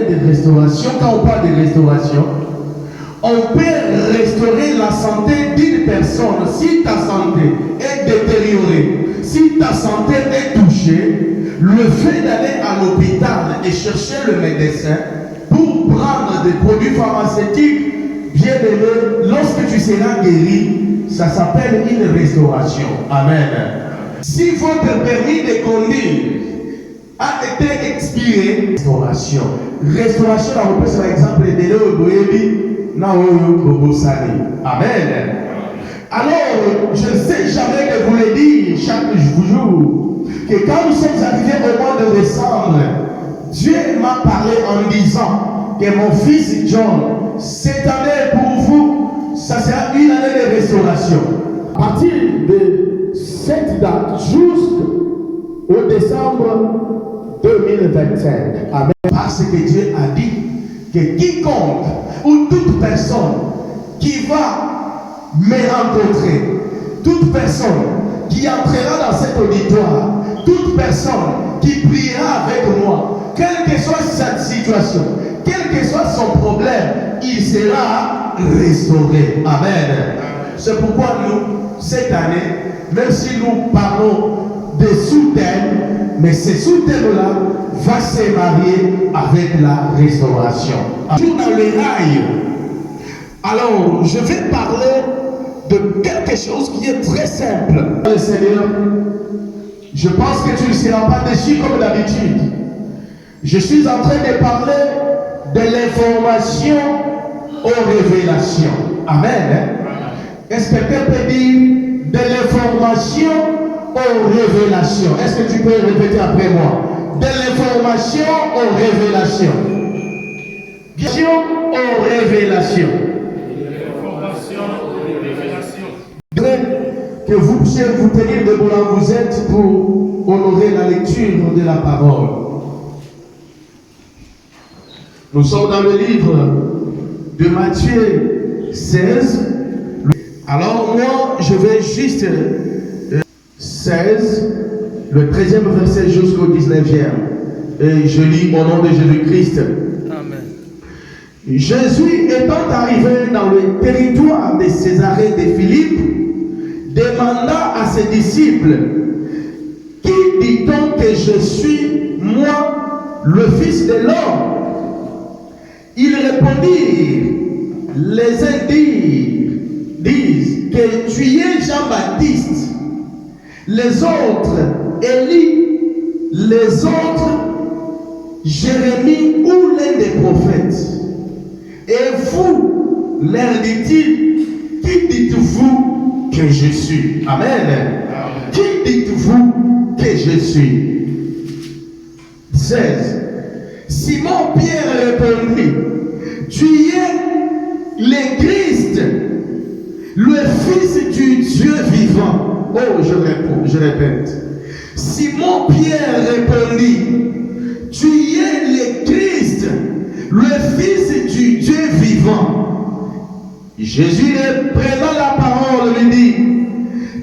de restauration, quand on parle de restauration, on peut restaurer la santé d'une personne. Si ta santé est détériorée, si ta santé est touchée, le fait d'aller à l'hôpital et chercher le médecin pour prendre des produits pharmaceutiques, bien aimé, lorsque tu seras guéri, ça s'appelle une restauration. Amen. Si votre permis de conduire a été expiré, restauration. Restauration, on peut par exemple de l'eau. Amen. Alors, je ne sais jamais que vous le dire chaque jour, que quand nous sommes arrivés au mois de décembre, Dieu m'a parlé en disant que mon fils John, cette année pour vous, ça sera une année de restauration. À partir de cette date, jusqu'au décembre 2025. Amen. Parce que Dieu a dit que quiconque ou toute personne qui va me rencontrer, toute personne qui entrera dans cet auditoire, toute personne qui priera avec moi, quelle que soit sa situation, quel que soit son problème, il sera restauré. Amen. C'est pourquoi nous, cette année, même si nous parlons des sous-thèmes, mais ces sous-thèmes-là va se marier avec la restauration. Toujours dans les rails. Alors, je vais parler de quelque chose qui est très simple. Le Seigneur, je pense que tu ne seras pas déçu comme d'habitude. Je suis en train de parler de l'information aux révélations. Amen. Est-ce que quelqu'un peut dire de l'information aux révélations? Est-ce que tu peux répéter après moi? De l'information aux révélations. Aux révélations. Que vous puissiez vous tenir debout là où vous êtes pour honorer la lecture de la parole. Nous sommes dans le livre de Matthieu 16. Alors moi, je vais juste 16, le 13e verset jusqu'au 19e. Et je lis au nom de Jésus-Christ. Amen. Jésus étant arrivé dans le territoire de Césarée de Philippe, demanda à ses disciples, qui dit-on que je suis, moi, le Fils de l'homme? Ils répondirent, les uns disent que tu es Jean-Baptiste, les autres Élie, les autres Jérémie ou l'un des prophètes. Et vous, leur dit-il, qui dites-vous que je suis? Amen. Amen. Qui dites-vous que je suis? 16. Simon Pierre répondit, tu es le Christ, le Fils du Dieu vivant. Oh, je répète. Simon Pierre répondit, tu es le Christ, le Fils du Dieu vivant. Jésus, prenant la parole, lui dit,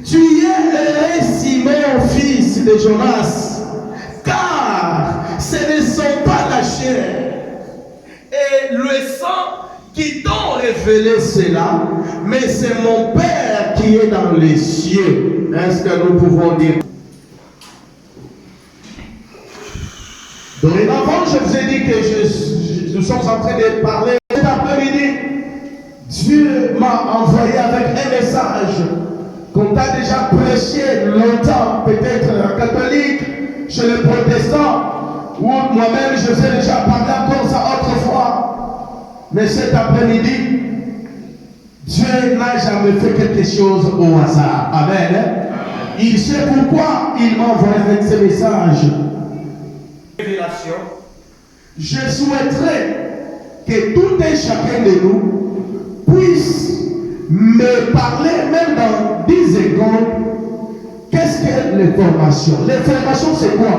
tu es heureux, Simon, fils de Jonas, car ce ne sont pas la chair et le sang qui t'ont révélé cela, mais c'est mon Père qui est dans les cieux. Est-ce que nous pouvons dire? Dorénavant, je vous ai dit que nous sommes en train de parler. Cet après-midi, Dieu m'a envoyé avec un message qu'on t'a déjà prêché longtemps, peut-être en catholique, chez les protestants, ou moi-même je vous ai déjà parlé encore ça autrefois. Mais cet après-midi, Dieu n'a jamais fait quelque chose au hasard. Amen. Il sait pourquoi il m'a envoyé avec ce message. Je souhaiterais que tout et chacun de nous puisse me parler, même dans 10 secondes, qu'est-ce que l'information? L'information, c'est quoi?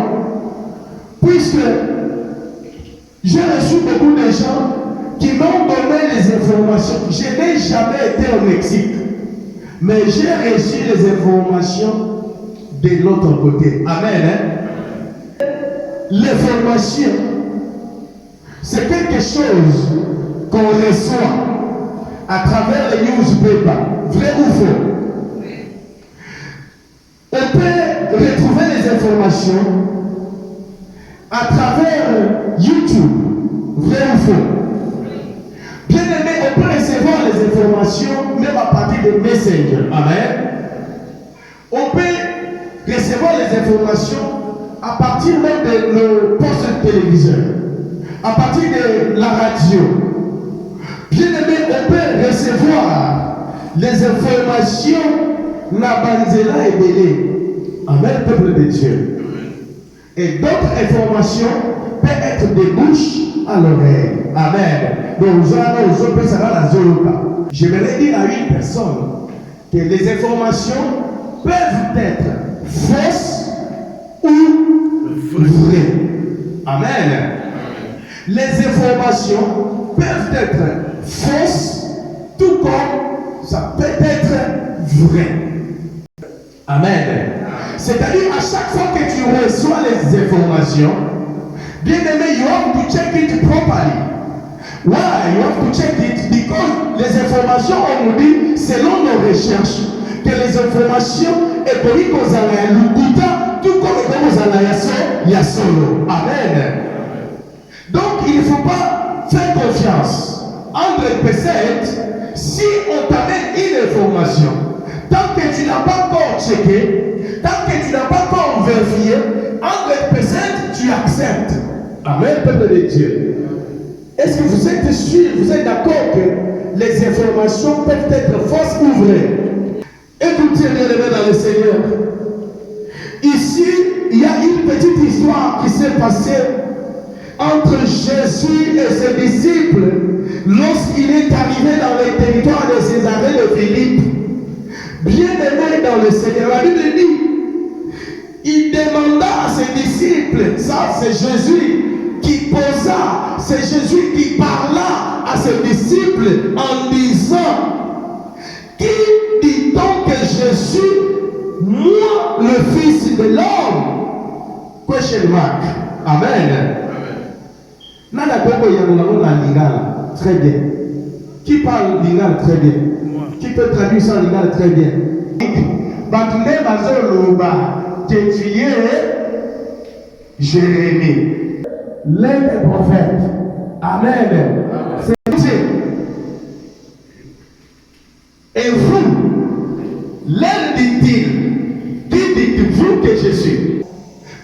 Puisque j'ai reçu beaucoup de gens qui m'ont donné les informations. Je n'ai jamais été au Mexique, mais j'ai reçu les informations de l'autre côté. Amen. Hein? L'information. C'est quelque chose qu'on reçoit à travers les newspapers. Vrai ou faux? On peut retrouver les informations à travers YouTube. Vrai ou faux? Bien aimé, on peut recevoir les informations même à partir de Messenger. Amen. On peut recevoir les informations à partir même de nos postes de télévision, à partir de la radio. Bien aimé, on peut recevoir les informations Nabanzela et Bélé. Amen, peuple de Dieu. Et d'autres informations peuvent être des bouches à l'oreille. Amen. Donc, j'aimerais dire à une personne que les informations peuvent être fausses ou vraies. Amen. Les informations peuvent être fausses, tout comme ça peut être vrai. Amen. C'est-à-dire, à chaque fois que tu reçois les informations, bien aimé, you have to check it properly. Why? You have to check it because les informations, on nous dit, selon nos recherches, que les informations est pour nous qu'on a tout comme nous a solo. Amen. Donc, il ne faut pas faire confiance. 100% si on t'amène une information, tant que tu n'as pas encore checké, tant que tu n'as pas encore vérifié, 100% tu acceptes. Amen, peuple de Dieu. Est-ce que vous êtes sûr, vous êtes d'accord que les informations peuvent être fausses ou vraies? Écoutez, bien aimés dans le Seigneur. Ici, il y a une petite histoire qui s'est passée entre Jésus et ses disciples lorsqu'il est arrivé dans le territoire de Césarée de Philippe. Bien aimé dans le Seigneur, la Bible dit, il demanda à ses disciples, ça c'est Jésus qui posa, c'est Jésus qui parla à ses disciples en disant, qui dit-on que je suis, moi le Fils de l'homme? Question mark. Amen. Nada Koko Yangoulano la Lingala, très bien. Qui parle Lingala très bien? Qui peut traduire ça en Lingala très bien? Batune Bazoloba, que tu es Jérémie, l'un des prophètes. Amen. C'est Dieu. Et vous, l'un dit-il, qui dites-vous que je suis?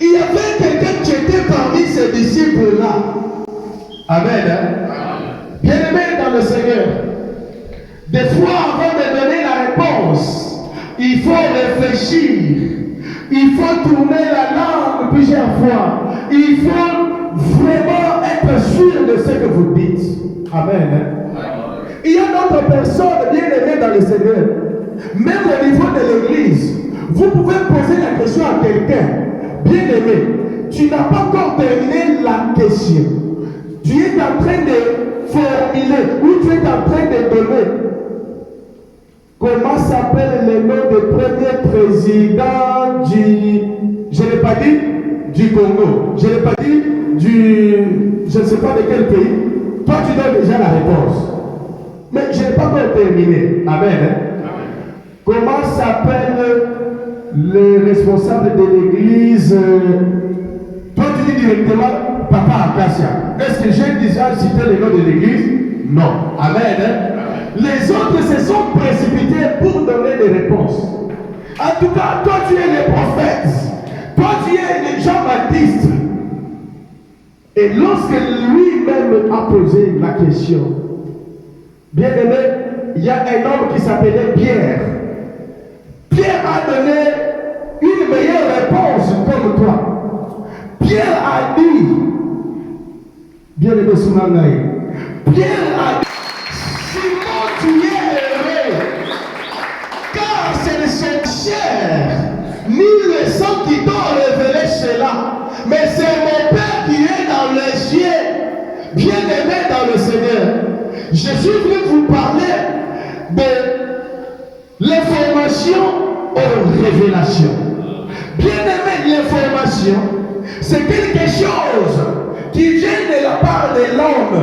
Il y avait quelqu'un qui était parmi ces disciples-là. Amen. Bien aimé dans le Seigneur, des fois avant de donner la réponse, il faut réfléchir, il faut tourner la langue plusieurs fois, il faut vraiment être sûr de ce que vous dites. Amen. Il y a d'autres personnes bien aimées dans le Seigneur, même au niveau de l'église, vous pouvez poser la question à quelqu'un, bien aimé, tu n'as pas encore terminé la question. Tu es en train de formuler ou tu es en train de donner. Comment s'appelle le nom du premier président du... Je n'ai pas dit du Congo. Je n'ai pas dit du... Je ne sais pas de quel pays. Toi, tu donnes déjà la réponse. Mais je n'ai pas encore terminé. Amen. Comment s'appelle le responsable de l'église? Toi, tu dis directement Papa Acacia. Est-ce que j'ai déjà cité le nom de l'église? Non. Amen. Les autres se sont précipités pour donner des réponses. En tout cas, toi, tu es le prophète. Toi, tu es le Jean-Baptiste. Et lorsque lui-même a posé la question, bien aimé, il y a un homme qui s'appelait Pierre. Pierre a donné une meilleure réponse comme toi. Pierre a dit, bien aimé Soumangaï, Pierre a dit, Simon, tu es heureux, car ce ne sont chair ni le sang qui t'ont révélé cela, mais c'est mon Père qui est dans les cieux. Bien aimé dans le Seigneur, je suis venu vous parler de l'information aux révélations. Bien aimé, l'information, c'est quelque chose qui viennent de la part de l'homme.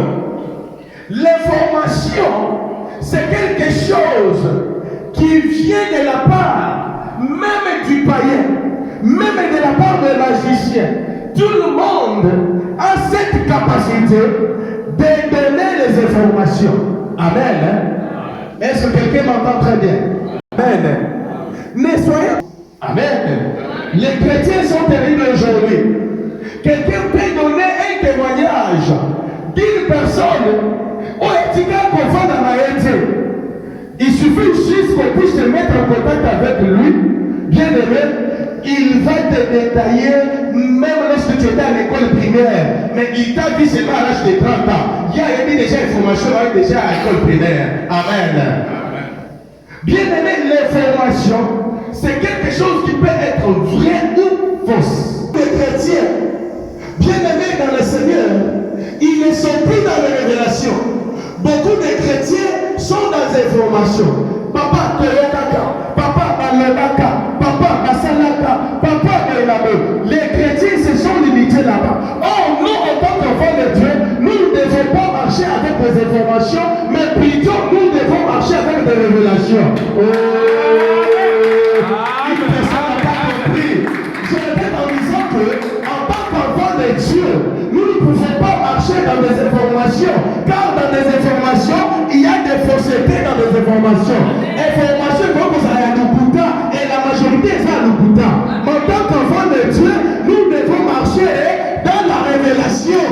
L'information, c'est quelque chose qui vient de la part même du païen, même de la part des magiciens. Tout le monde a cette capacité de donner les informations. Amen. Est-ce que quelqu'un m'entend très bien? Amen. Ne soyez... Amen. Les chrétiens sont terribles aujourd'hui. Quelqu'un peut donner un témoignage d'une personne où il suffit juste qu'on puisse se mettre en contact avec lui, bien aimé, il va te détailler, même lorsque tu étais à l'école primaire, mais il t'a dit seulement à l'âge de 30 ans. Il y a eu déjà information déjà à l'école primaire. Amen. Bien aimé, l'information, c'est quelque chose qui peut être vrai ou fausse. Les chrétiens, bien aimés dans le Seigneur, ils ne sont plus dans les révélations. Beaucoup de chrétiens sont dans les informations. Papa Toyotaka, Papa Balabaka, Papa Basalaka, Papa Belabo. Les chrétiens se sont limités là-bas. Or, nous, en tant qu'enfants de Dieu, nous ne devons pas marcher avec des informations, mais plutôt nous devons marcher avec des révélations. Nous ne pouvons pas marcher dans des informations, car dans des informations, il y a des faussetés dans des informations. Information comme vous avez à Lukuta, et la majorité est à Lukuta. En tant qu'enfant de Dieu, nous devons marcher dans la révélation.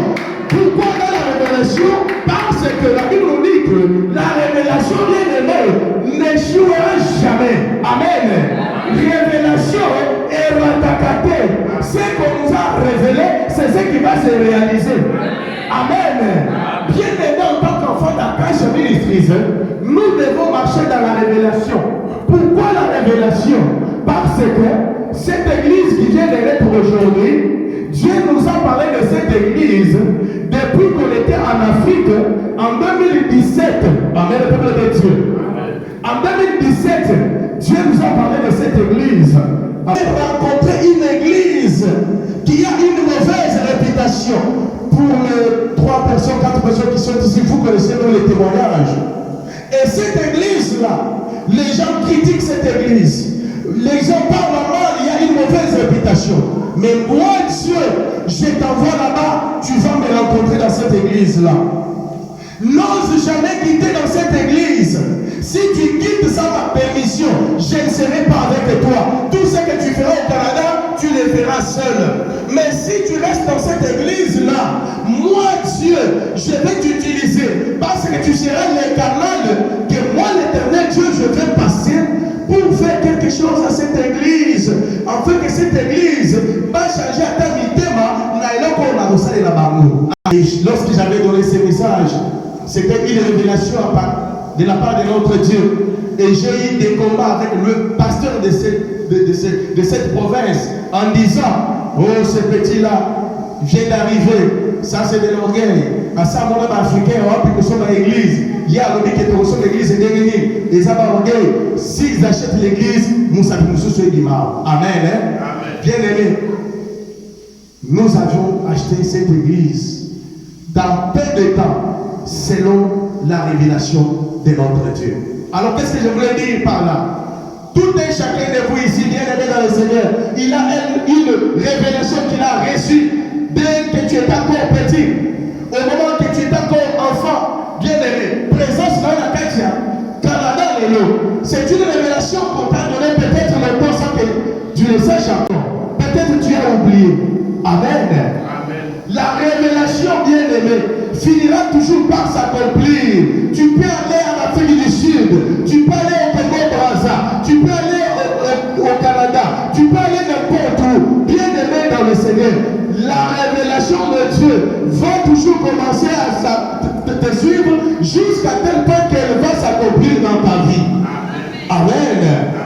Pourquoi dans la révélation? Parce que la Bible nous dit que la révélation n'échouera jamais. Amen. Révélation est rattacatée. Ce qu'on nous a révélé, c'est ce qui va se réaliser. Amen. Bien aimé en tant qu'enfant d'Akash Ministries, nous devons marcher dans la révélation. Pourquoi la révélation? Parce que cette église qui vient d'être aujourd'hui, Dieu nous a parlé de cette église depuis qu'on était en Afrique en 2017. Amen, le peuple de Dieu. En 2017, Dieu nous a parlé de cette église. On a rencontré une église qui a une mauvaise réputation. Pour les 3 personnes, 4 personnes qui sont ici, vous connaissez même les témoignages. Et cette église-là, les gens critiquent cette église. Les gens parlent mal, il y a une mauvaise réputation. Mais moi, Dieu, je t'envoie là-bas, tu vas me rencontrer dans cette église-là. N'ose jamais quitter dans cette église. Si tu quittes sans ma permission, je ne serai pas avec toi. Tout ce que tu feras au Canada, tu le feras seul. Mais si tu restes dans cette église-là, moi, Dieu, je vais t'utiliser. Parce que tu seras le canal que moi, l'éternel Dieu, je vais passer pour faire quelque chose à cette église. Afin que cette église va changer à ta mitema. Lorsque j'avais donné ce message, c'était une révélation de la part de notre Dieu. Et j'ai eu des combats avec le pasteur de cette province en disant, oh, ce petit-là vient d'arriver, ça c'est de l'orgueil. À ça, mon homme africain, on a dans l'église. Il y a l'homme qui est dans l'église et et ça va orgueil. S'ils achètent l'église, nous savons que c'est du mal. Amen. Bien aimé, nous avions acheté cette église dans peu de temps, selon la révélation de notre Dieu. Alors, qu'est-ce que je voulais dire par là? Tout un chacun de vous ici, bien aimé dans le Seigneur, il a une révélation qu'il a reçue dès que tu es encore petit. Au moment que tu es encore enfant, bien aimé, présence dans la Katia, Canada, c'est une révélation qu'on t'a donnée peut-être maintenant sans que tu le saches encore. Peut-être tu as oublié. Amen. La révélation, bien aimée, finira toujours par s'accomplir. Tu peux aller en Afrique du Sud, tu peux aller au Congo-Brazza, tu peux aller au Canada, tu peux aller n'importe où. Bien aimé dans le Seigneur, la révélation de Dieu va toujours commencer à te suivre jusqu'à tel point qu'elle va s'accomplir dans ta vie. Amen.